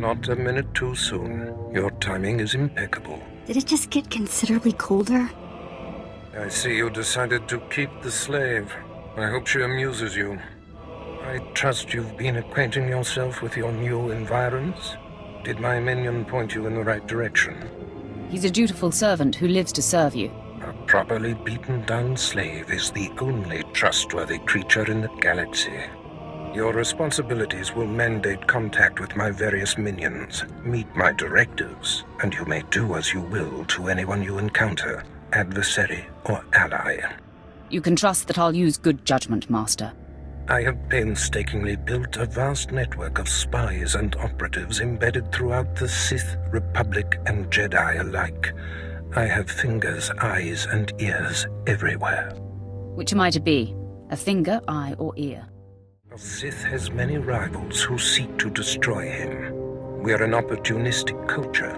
Not a minute too soon. Your timing is impeccable. Did it just get considerably colder? I see you decided to keep the slave. I hope she amuses you. I trust you've been acquainting yourself with your new environs? Did my minion point you in the right direction? He's a dutiful servant who lives to serve you. A properly beaten-down slave is the only trustworthy creature in the galaxy. Your responsibilities will mandate contact with my various minions. Meet my directives, and you may do as you will to anyone you encounter, adversary or ally. You can trust that I'll use good judgment, Master. I have painstakingly built a vast network of spies and operatives embedded throughout the Sith, Republic, and Jedi alike. I have fingers, eyes, and ears everywhere. Which am I to be? A finger, eye, or ear? The Sith has many rivals who seek to destroy him. We are an opportunistic culture.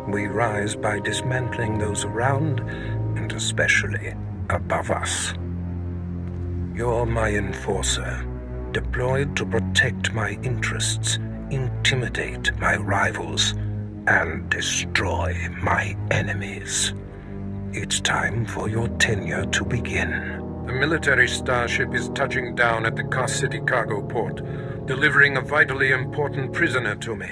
We rise by dismantling those around, and especially above us. You're my enforcer, deployed to protect my interests, intimidate my rivals, and destroy my enemies. It's time for your tenure to begin. The military starship is touching down at the Kaas City cargo port, delivering a vitally important prisoner to me.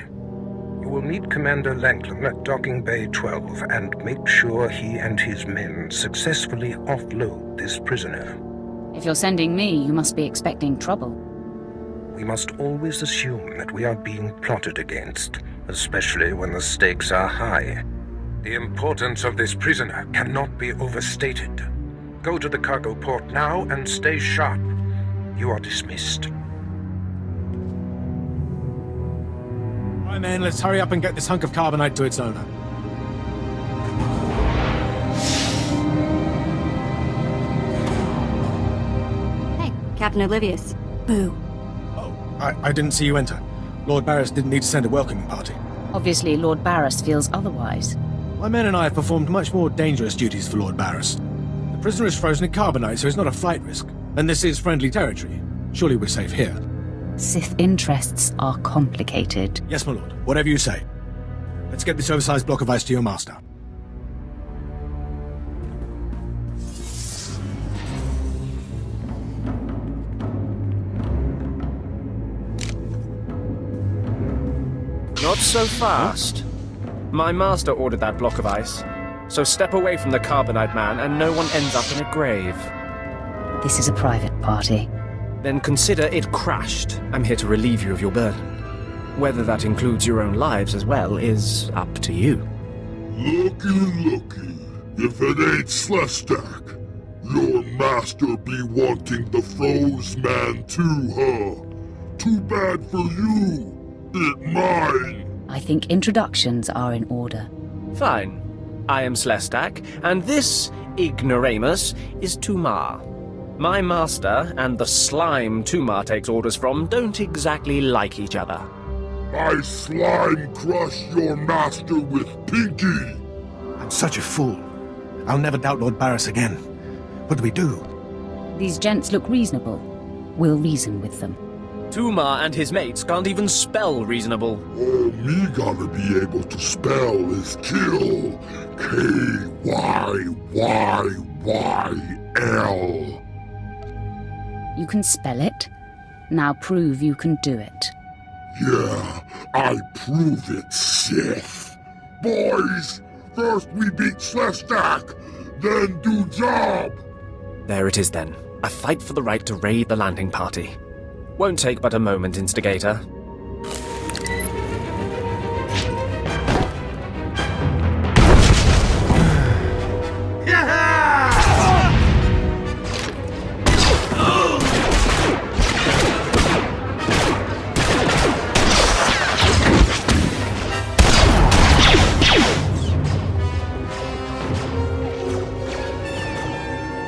You will meet Commander Langland at Docking Bay 12 and make sure he and his men successfully offload this prisoner. If you're sending me, you must be expecting trouble. We must always assume that we are being plotted against, especially when the stakes are high. The importance of this prisoner cannot be overstated. Go to the cargo port now and stay sharp. You are dismissed. Right, man, let's hurry up and get this hunk of carbonite to its owner. Captain Oblivious. Boo. Oh, I didn't see you enter. Lord Baras didn't need to send a welcoming party. Obviously, Lord Baras feels otherwise. My men and I have performed much more dangerous duties for Lord Baras. The prisoner is frozen in carbonite, so he's not a flight risk. And this is friendly territory. Surely we're safe here. Sith interests are complicated. Yes, my lord. Whatever you say. Let's get this oversized block of ice to your master. Not so fast. My master ordered that block of ice, so step away from the carbonite man and no one ends up in a grave. This is a private party. Then consider it crashed. I'm here to relieve you of your burden. Whether that includes your own lives as well is up to you. Looky. If it ain't Slestak, your master be wanting the froze man too, huh? Too bad for you. It mine. I think introductions are in order. Fine. I am Slestak, and this ignoramus is Tumar. My master and the slime Tumar takes orders from don't exactly like each other. I slime crush your master with Pinky. I'm such a fool. I'll never doubt Lord Baras again. What do we do? These gents look reasonable. We'll reason with them. Tumar and his mates can't even spell reasonable. All me gotta be able to spell is kill. K-Y-Y-Y-L. You can spell it. Now prove you can do it. Yeah, I prove it, Sith. Boys, first we beat Slestak, then do job. There it is then. A fight for the right to raid the landing party. Won't take but a moment, Instigator.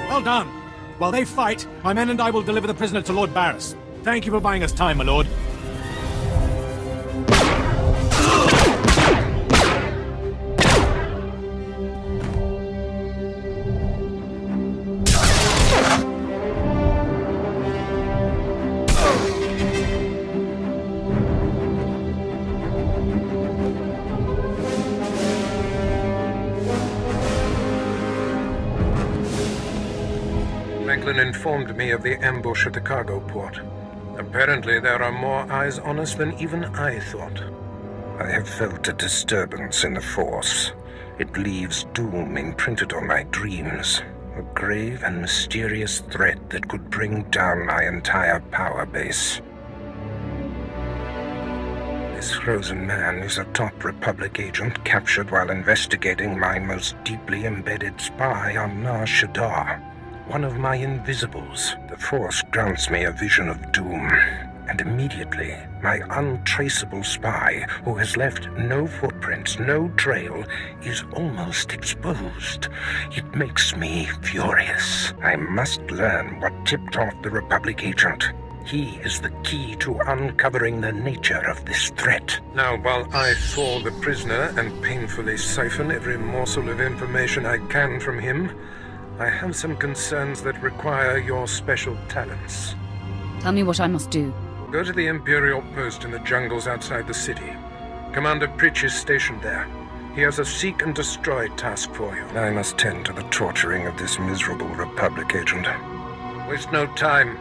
Well done. While they fight, my men and I will deliver the prisoner to Lord Baras. Thank you for buying us time, my lord. Chaplain informed me of the ambush at the cargo port. Apparently there are more eyes on us than even I thought. I have felt a disturbance in the Force. It leaves doom imprinted on my dreams. A grave and mysterious threat that could bring down my entire power base. This frozen man is a top Republic agent captured while investigating my most deeply embedded spy on Nar Shaddaa. One of my invisibles. The Force grants me a vision of doom. And immediately, my untraceable spy, who has left no footprints, no trail, is almost exposed. It makes me furious. I must learn what tipped off the Republic agent. He is the key to uncovering the nature of this threat. Now, while I thaw the prisoner and painfully siphon every morsel of information I can from him, I have some concerns that require your special talents. Tell me what I must do. Go to the Imperial post in the jungles outside the city. Commander Pritch is stationed there. He has a seek and destroy task for you. I must tend to the torturing of this miserable Republic agent. Waste no time.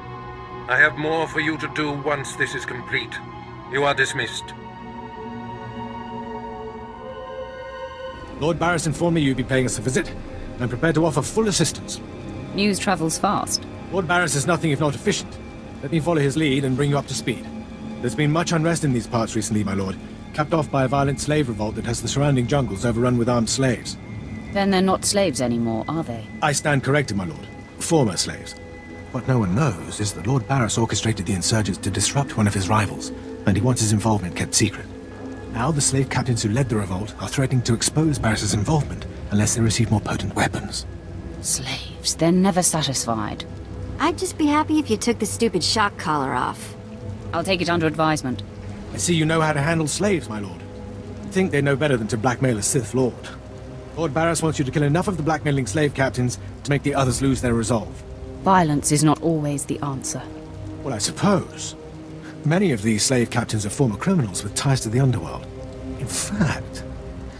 I have more for you to do once this is complete. You are dismissed. Lord Baras informed me you'd be paying us a visit. I'm prepared to offer full assistance. News travels fast. Lord Baras is nothing if not efficient. Let me follow his lead and bring you up to speed. There's been much unrest in these parts recently, my lord, capped off by a violent slave revolt that has the surrounding jungles overrun with armed slaves. Then they're not slaves anymore, are they? I stand corrected, my lord. Former slaves. What no one knows is that Lord Baras orchestrated the insurgents to disrupt one of his rivals, and he wants his involvement kept secret. Now the slave captains who led the revolt are threatening to expose Baras's involvement unless they receive more potent weapons. Slaves, they're never satisfied. I'd just be happy if you took the stupid shock collar off. I'll take it under advisement. I see you know how to handle slaves, my lord. You'd think they know better than to blackmail a Sith Lord. Lord Baras wants you to kill enough of the blackmailing slave captains to make the others lose their resolve. Violence is not always the answer. Well, I suppose. Many of these slave captains are former criminals with ties to the underworld. In fact,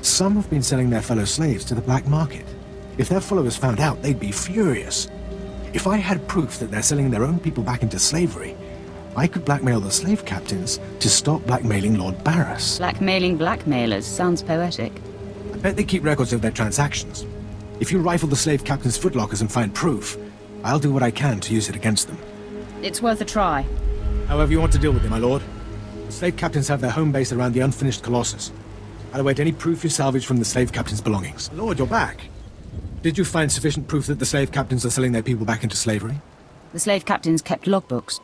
some have been selling their fellow slaves to the black market. If their followers found out, they'd be furious. If I had proof that they're selling their own people back into slavery, I could blackmail the slave captains to stop blackmailing Lord Baras. Blackmailing blackmailers sounds poetic. I bet they keep records of their transactions. If you rifle the slave captains' footlockers and find proof, I'll do what I can to use it against them. It's worth a try. However you want to deal with it, my lord. The slave captains have their home base around the unfinished Colossus. I'll await any proof you salvage from the slave captains' belongings. Lord, you're back. Did you find sufficient proof that the slave captains are selling their people back into slavery? The slave captains kept logbooks.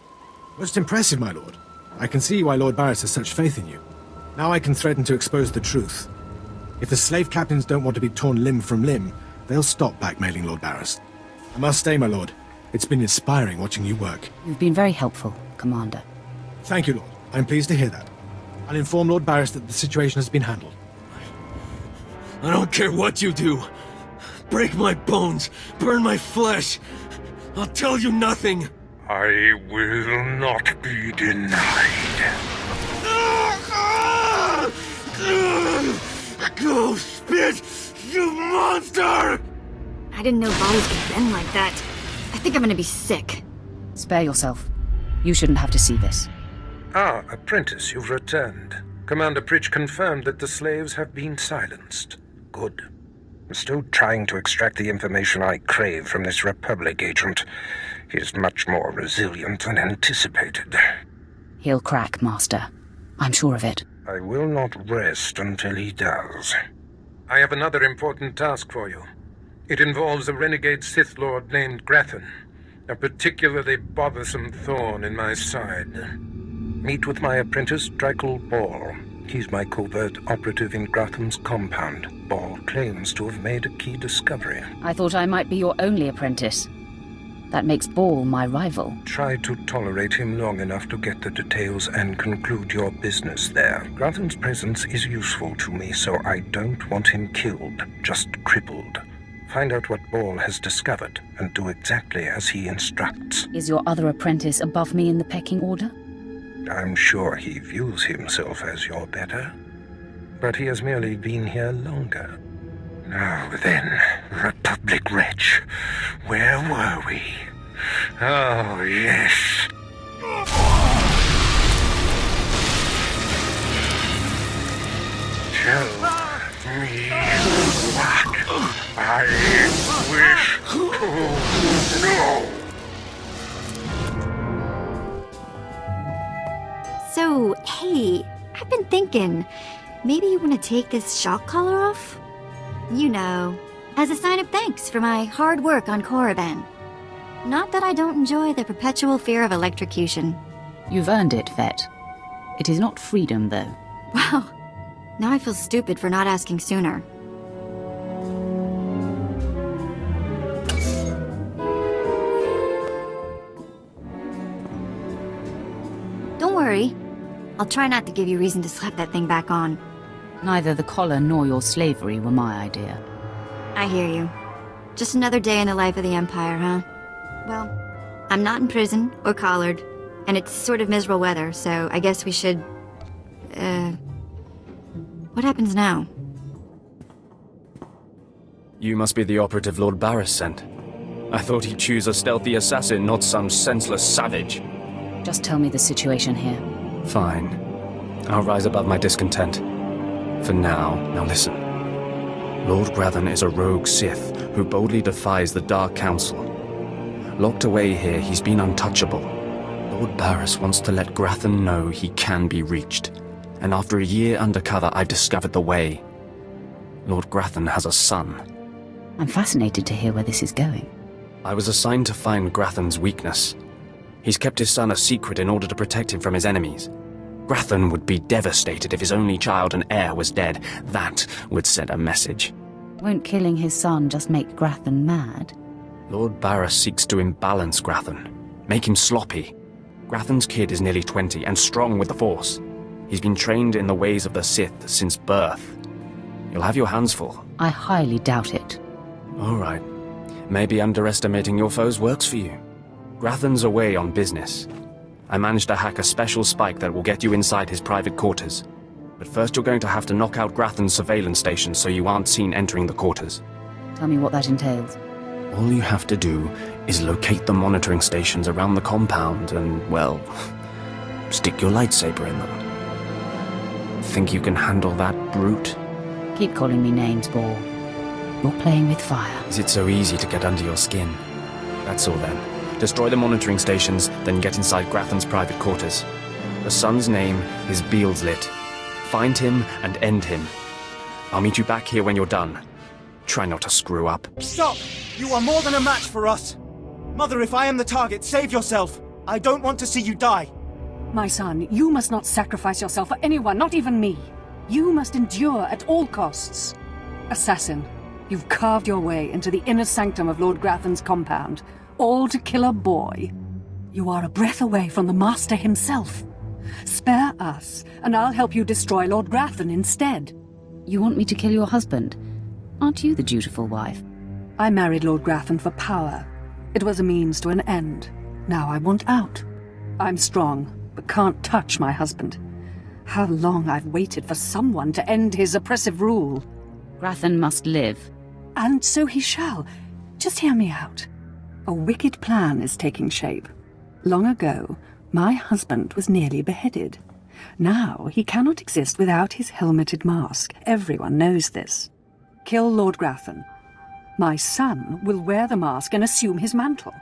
Most impressive, my lord. I can see why Lord Baras has such faith in you. Now I can threaten to expose the truth. If the slave captains don't want to be torn limb from limb, they'll stop blackmailing Lord Baras. I must stay, my lord. It's been inspiring watching you work. You've been very helpful, Commander. Thank you, Lord. I'm pleased to hear that. I'll inform Lord Baras that the situation has been handled. I don't care what you do. Break my bones, burn my flesh. I'll tell you nothing. I will not be denied. Go spit, you monster! I didn't know bodies could bend like that. I think I'm gonna be sick. Spare yourself. You shouldn't have to see this. Ah, apprentice, you've returned. Commander Pritch confirmed that the slaves have been silenced. Good. I'm still trying to extract the information I crave from this Republic agent. He is much more resilient than anticipated. He'll crack, Master. I'm sure of it. I will not rest until he does. I have another important task for you. It involves a renegade Sith Lord named Grathan, a particularly bothersome thorn in my side. Meet with my apprentice, Drykel Ball. He's my covert operative in Grathan's compound. Ball claims to have made a key discovery. I thought I might be your only apprentice. That makes Ball my rival. Try to tolerate him long enough to get the details and conclude your business there. Grathan's presence is useful to me, so I don't want him killed, just crippled. Find out what Ball has discovered, and do exactly as he instructs. Is your other apprentice above me in the pecking order? I'm sure he views himself as your better, but he has merely been here longer. Now then, Republic wretch, where were we? Oh, yes. Tell me what I wish to know. So, hey, I've been thinking, maybe you want to take this shock collar off? You know, as a sign of thanks for my hard work on Korriban. Not that I don't enjoy the perpetual fear of electrocution. You've earned it, Vet. It is not freedom, though. Wow. Now I feel stupid for not asking sooner. Don't worry. I'll try not to give you reason to slap that thing back on. Neither the collar nor your slavery were my idea. I hear you. Just another day in the life of the Empire, huh? Well, I'm not in prison or collared, and it's sort of miserable weather, so I guess we should... What happens now? You must be the operative Lord Baras sent. I thought he'd choose a stealthy assassin, not some senseless savage. Just tell me the situation here. Fine. I'll rise above my discontent. For now, listen. Lord Grathan is a rogue Sith who boldly defies the Dark Council. Locked away here, he's been untouchable. Lord Baras wants to let Grathan know he can be reached. And after a year undercover, I've discovered the way. Lord Grathan has a son. I'm fascinated to hear where this is going. I was assigned to find Grathan's weakness. He's kept his son a secret in order to protect him from his enemies. Grathan would be devastated if his only child and heir was dead. That would send a message. Won't killing his son just make Grathan mad? Lord Baras seeks to imbalance Grathan, make him sloppy. Grathan's kid is nearly 20 and strong with the Force. He's been trained in the ways of the Sith since birth. You'll have your hands full. I highly doubt it. All right. Maybe underestimating your foes works for you. Grathan's away on business. I managed to hack a special spike that will get you inside his private quarters. But first you're going to have to knock out Grathan's surveillance station so you aren't seen entering the quarters. Tell me what that entails. All you have to do is locate the monitoring stations around the compound and, well, stick your lightsaber in them. Think you can handle that brute? Keep calling me names, Ball. You're playing with fire. Is it so easy to get under your skin? That's all then. Destroy the monitoring stations, then get inside Grathan's private quarters. The son's name is Beelzlit. Find him and end him. I'll meet you back here when you're done. Try not to screw up. Stop! You are more than a match for us! Mother, if I am the target, save yourself! I don't want to see you die! My son, you must not sacrifice yourself for anyone, not even me. You must endure at all costs. Assassin, you've carved your way into the inner sanctum of Lord Grathan's compound, all to kill a boy. You are a breath away from the Master himself. Spare us, and I'll help you destroy Lord Grathan instead. You want me to kill your husband? Aren't you the dutiful wife? I married Lord Grathan for power. It was a means to an end. Now I want out. I'm strong, but can't touch my husband. How long I've waited for someone to end his oppressive rule. Grathan must live. And so he shall. Just hear me out. A wicked plan is taking shape. Long ago, my husband was nearly beheaded. Now he cannot exist without his helmeted mask. Everyone knows this. Kill Lord Grathan. My son will wear the mask and assume his mantle.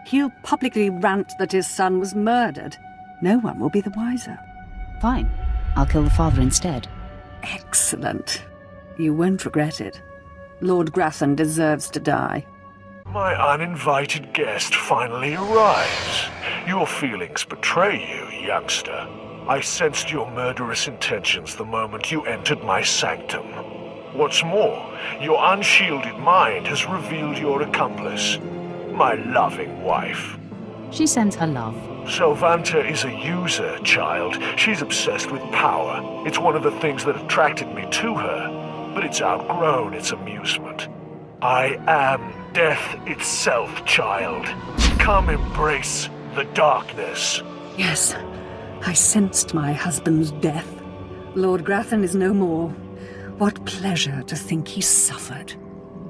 He'll publicly rant that his son was murdered. No one will be the wiser. Fine. I'll kill the father instead. Excellent. You won't regret it. Lord Grathan deserves to die. My uninvited guest finally arrives. Your feelings betray you, youngster. I sensed your murderous intentions the moment you entered my sanctum. What's more, your unshielded mind has revealed your accomplice, my loving wife. She sends her love. Selvanta is a user, child. She's obsessed with power. It's one of the things that attracted me to her, but it's outgrown its amusement. I am death itself, child. Come embrace the darkness. Yes, I sensed my husband's death. Lord Grathan is no more. What pleasure to think he suffered.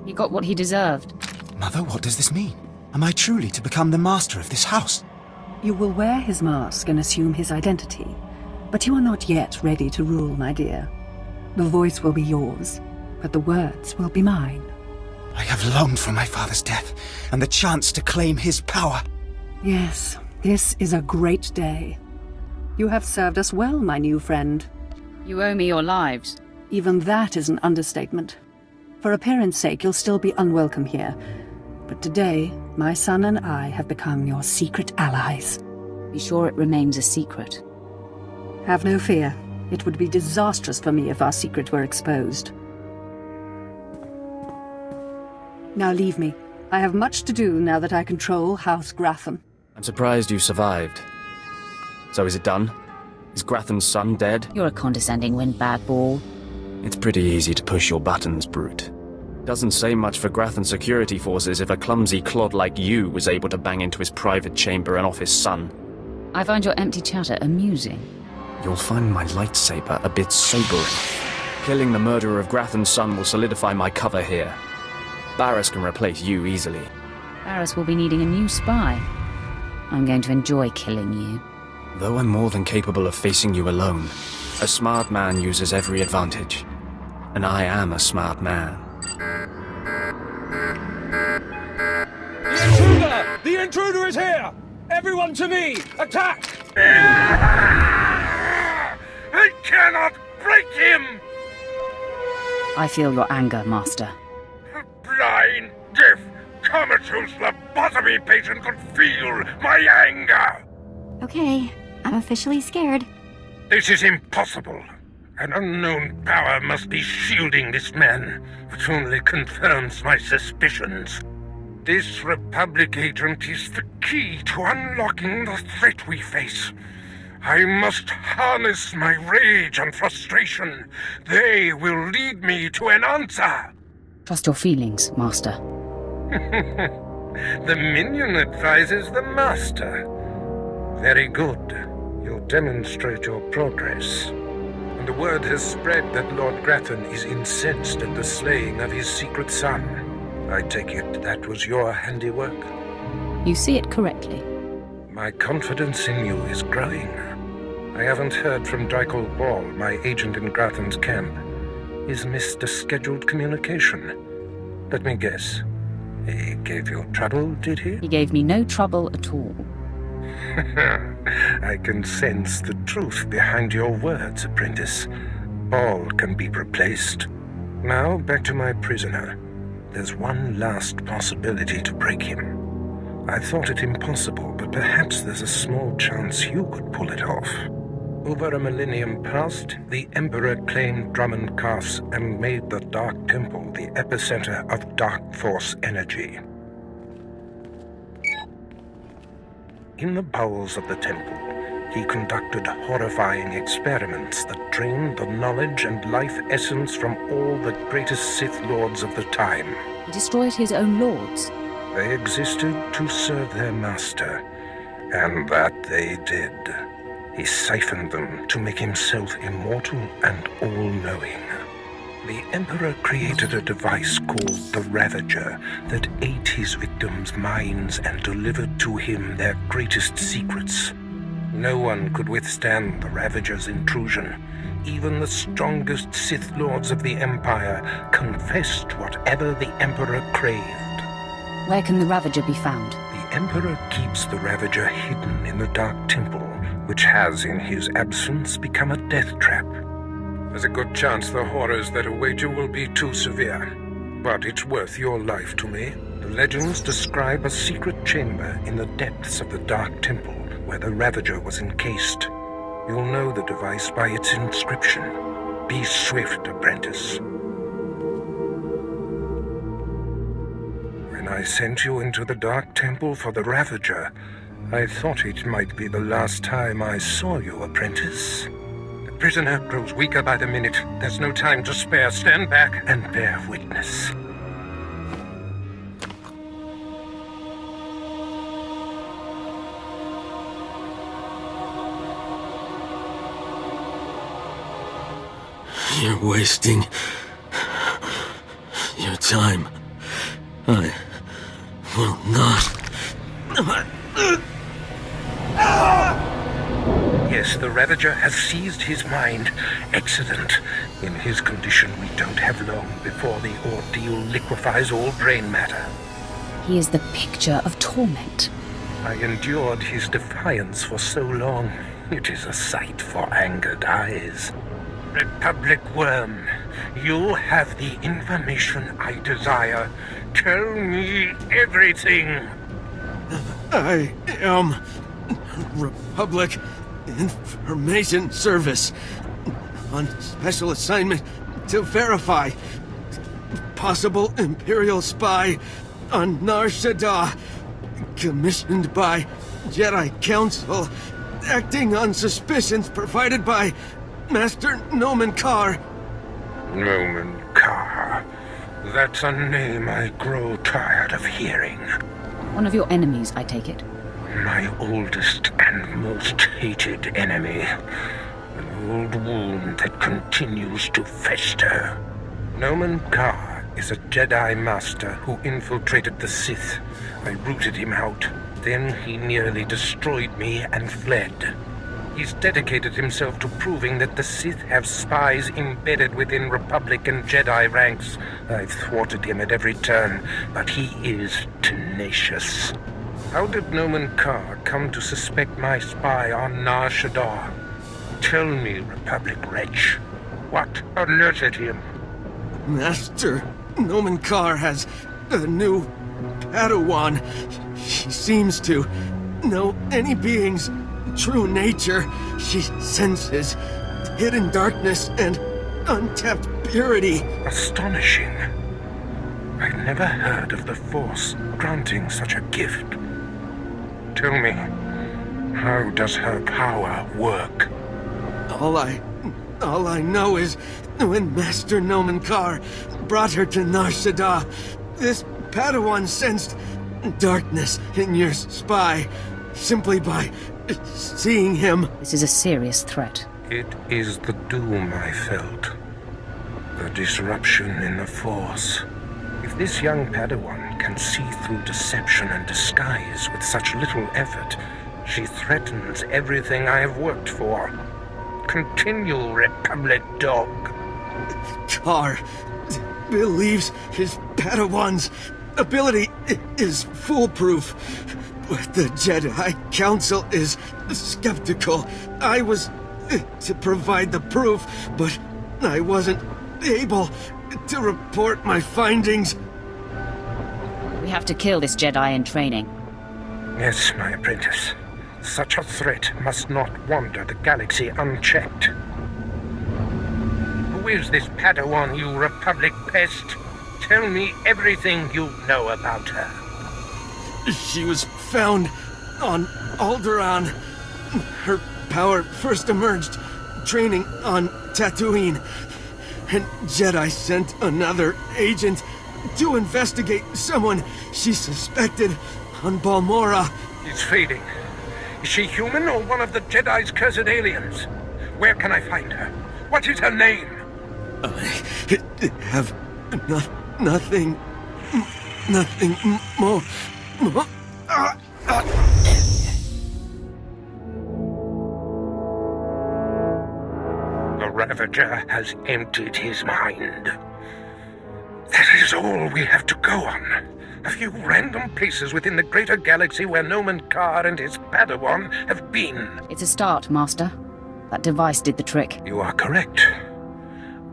He got what he deserved. Mother, what does this mean? Am I truly to become the master of this house? You will wear his mask and assume his identity, but you are not yet ready to rule, my dear. The voice will be yours, but the words will be mine. I have longed for my father's death, and the chance to claim his power. Yes, this is a great day. You have served us well, my new friend. You owe me your lives. Even that is an understatement. For appearance sake, you'll still be unwelcome here. But today, my son and I have become your secret allies. Be sure it remains a secret. Have no fear. It would be disastrous for me if our secret were exposed. Now leave me. I have much to do now that I control House Gratham. I'm surprised you survived. So is it done? Is Gratham's son dead? You're a condescending windbag ball. It's pretty easy to push your buttons, brute. Doesn't say much for Grathan's security forces if a clumsy clod like you was able to bang into his private chamber and off his son. I find your empty chatter amusing. You'll find my lightsaber a bit sobering. Killing the murderer of Grathan's son will solidify my cover here. Baras can replace you easily. Baras will be needing a new spy. I'm going to enjoy killing you. Though I'm more than capable of facing you alone, a smart man uses every advantage. And I am a smart man. The intruder! The intruder is here! Everyone to me! Attack! I cannot break him! I feel your anger, Master. Blind, deaf, comatose lobotomy patient could feel my anger! Okay, I'm officially scared. This is impossible. An unknown power must be shielding this man, which only confirms my suspicions. This Republic agent is the key to unlocking the threat we face. I must harness my rage and frustration. They will lead me to an answer. Trust your feelings, Master. The minion advises the Master. Very good. You'll demonstrate your progress. And the word has spread that Lord Gratham is incensed at the slaying of his secret son. I take it that was your handiwork? You see it correctly. My confidence in you is growing. I haven't heard from Drykel Ball, my agent in Gratham's camp. He's missed a scheduled communication. Let me guess. He gave you trouble, did he? He gave me no trouble at all. I can sense the truth behind your words, apprentice. Ball can be replaced. Now, back to my prisoner. There's one last possibility to break him. I thought it impossible, but perhaps there's a small chance you could pull it off. Over a millennium past, the Emperor claimed Dromund Kaas and made the Dark Temple the epicenter of Dark Force energy. In the bowels of the temple, he conducted horrifying experiments that drained the knowledge and life essence from all the greatest Sith Lords of the time. He destroyed his own lords. They existed to serve their master, and that they did. He siphoned them to make himself immortal and all-knowing. The Emperor created a device called the Ravager that ate his victims' minds and delivered to him their greatest secrets. No one could withstand the Ravager's intrusion. Even the strongest Sith Lords of the Empire confessed whatever the Emperor craved. Where can the Ravager be found? The Emperor keeps the Ravager hidden in the Dark Temple, which has, in his absence, become a death trap. There's a good chance the horrors that await you will be too severe. But it's worth your life to me. The legends describe a secret chamber in the depths of the Dark Temple where the Ravager was encased. You'll know the device by its inscription. Be swift, apprentice. When I sent you into the Dark Temple for the Ravager, I thought it might be the last time I saw you, apprentice. The prisoner grows weaker by the minute. There's no time to spare. Stand back and bear witness. You're wasting your time. I will not Yes, the Ravager has seized his mind. Excellent. In his condition, we don't have long before the ordeal liquefies all brain matter. He is the picture of torment. I endured his defiance for so long. It is a sight for angered eyes. Republic Worm, you have the information I desire. Tell me everything. I am Republic Information Service on special assignment to verify possible Imperial spy on Nar Shaddaa, commissioned by Jedi Council, acting on suspicions provided by Master Dromund Kaas. Dromund Kaas. That's a name I grow tired of hearing. One of your enemies, I take it. My oldest and most hated enemy. An old wound that continues to fester. Dromund Kaas is a Jedi Master who infiltrated the Sith. I rooted him out. Then he nearly destroyed me and fled. He's dedicated himself to proving that the Sith have spies embedded within Republic and Jedi ranks. I've thwarted him at every turn, but he is tenacious. How did Dromund Kaas come to suspect my spy on Nar Shaddaa? Tell me, Republic wretch, what alerted him? Master Dromund Kaas has a new Padawan. She seems to know any being's true nature. She senses hidden darkness and untapped purity. Astonishing. I've never heard of the Force granting such a gift. Tell me, how does her power work? All I know is when Master Dromund Kaas brought her to Nar Shaddaa, this Padawan sensed darkness in your spy simply by seeing him. This is a serious threat. It is the doom I felt. The disruption in the Force. If this young Padawan can see through deception and disguise with such little effort, she threatens everything I have worked for. Continue, Republic dog. Kaas believes his Padawan's ability is foolproof, but the Jedi Council is skeptical. I was to provide the proof, but I wasn't able to report my findings. We have to kill this Jedi in training. Yes, my apprentice. Such a threat must not wander the galaxy unchecked. Who is this Padawan, you Republic pest? Tell me everything you know about her. She was found on Alderaan. Her power first emerged training on Tatooine. And Jedi sent another agent to investigate someone she suspected on Balmorra. It's fading. Is she human or one of the Jedi's cursed aliens? Where can I find her? What is her name? I have nothing more. The Ravager has emptied his mind. That is all we have to go on. A few random places within the greater galaxy where Dromund Kaas and his Padawan have been. It's a start, Master. That device did the trick. You are correct.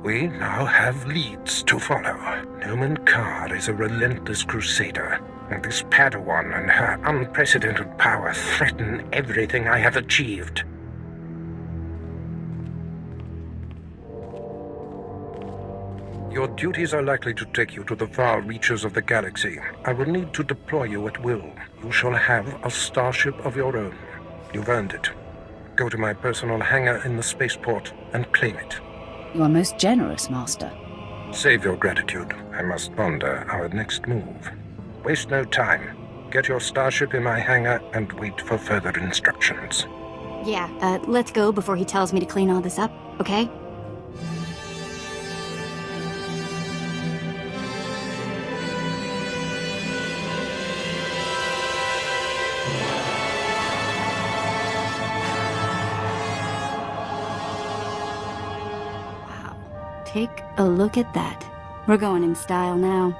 We now have leads to follow. Dromund Kaas is a relentless crusader, and this Padawan and her unprecedented power threaten everything I have achieved. Your duties are likely to take you to the far reaches of the galaxy. I will need to deploy you at will. You shall have a starship of your own. You've earned it. Go to my personal hangar in the spaceport and claim it. You are most generous, Master. Save your gratitude. I must ponder our next move. Waste no time. Get your starship in my hangar and wait for further instructions. Yeah, let's go before he tells me to clean all this up, okay? Take a look at that. We're going in style now.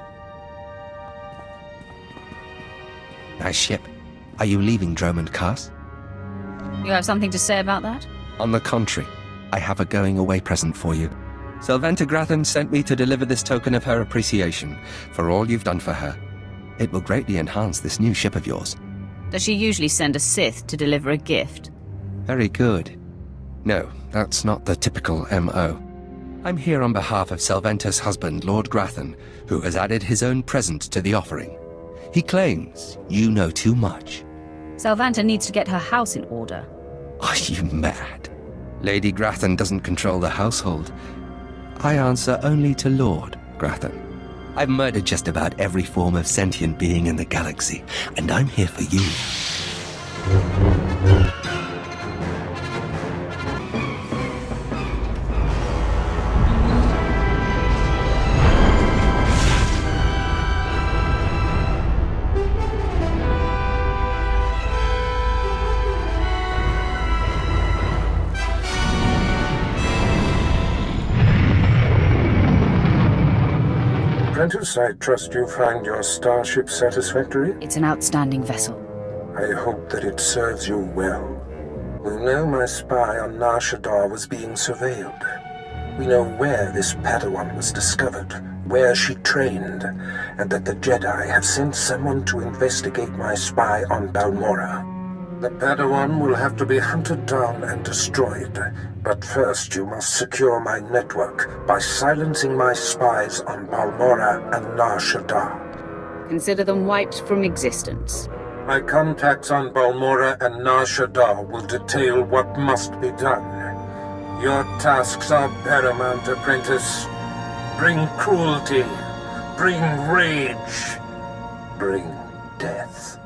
Nice ship. Are you leaving Dromund Kaas? You have something to say about that? On the contrary, I have a going-away present for you. Sylventa Grathan sent me to deliver this token of her appreciation for all you've done for her. It will greatly enhance this new ship of yours. Does she usually send a Sith to deliver a gift? Very good. No, that's not the typical M.O. I'm here on behalf of Sylventa's husband, Lord Grathan, who has added his own present to the offering. He claims you know too much. Sylvanta needs to get her house in order. Are you mad? Lady Grathan doesn't control the household. I answer only to Lord Grathan. I've murdered just about every form of sentient being in the galaxy, and I'm here for you. Apprentice, I trust you find your starship satisfactory? It's an outstanding vessel. I hope that it serves you well. We know my spy on Nar Shaddaa was being surveilled. We know where this Padawan was discovered, where she trained, and that the Jedi have sent someone to investigate my spy on Balmorra. The Padawan will have to be hunted down and destroyed, but first you must secure my network by silencing my spies on Balmorra and Nar Shaddaa. Consider them wiped from existence. My contacts on Balmorra and Nar Shaddaa will detail what must be done. Your tasks are paramount, apprentice. Bring cruelty, bring rage, bring death.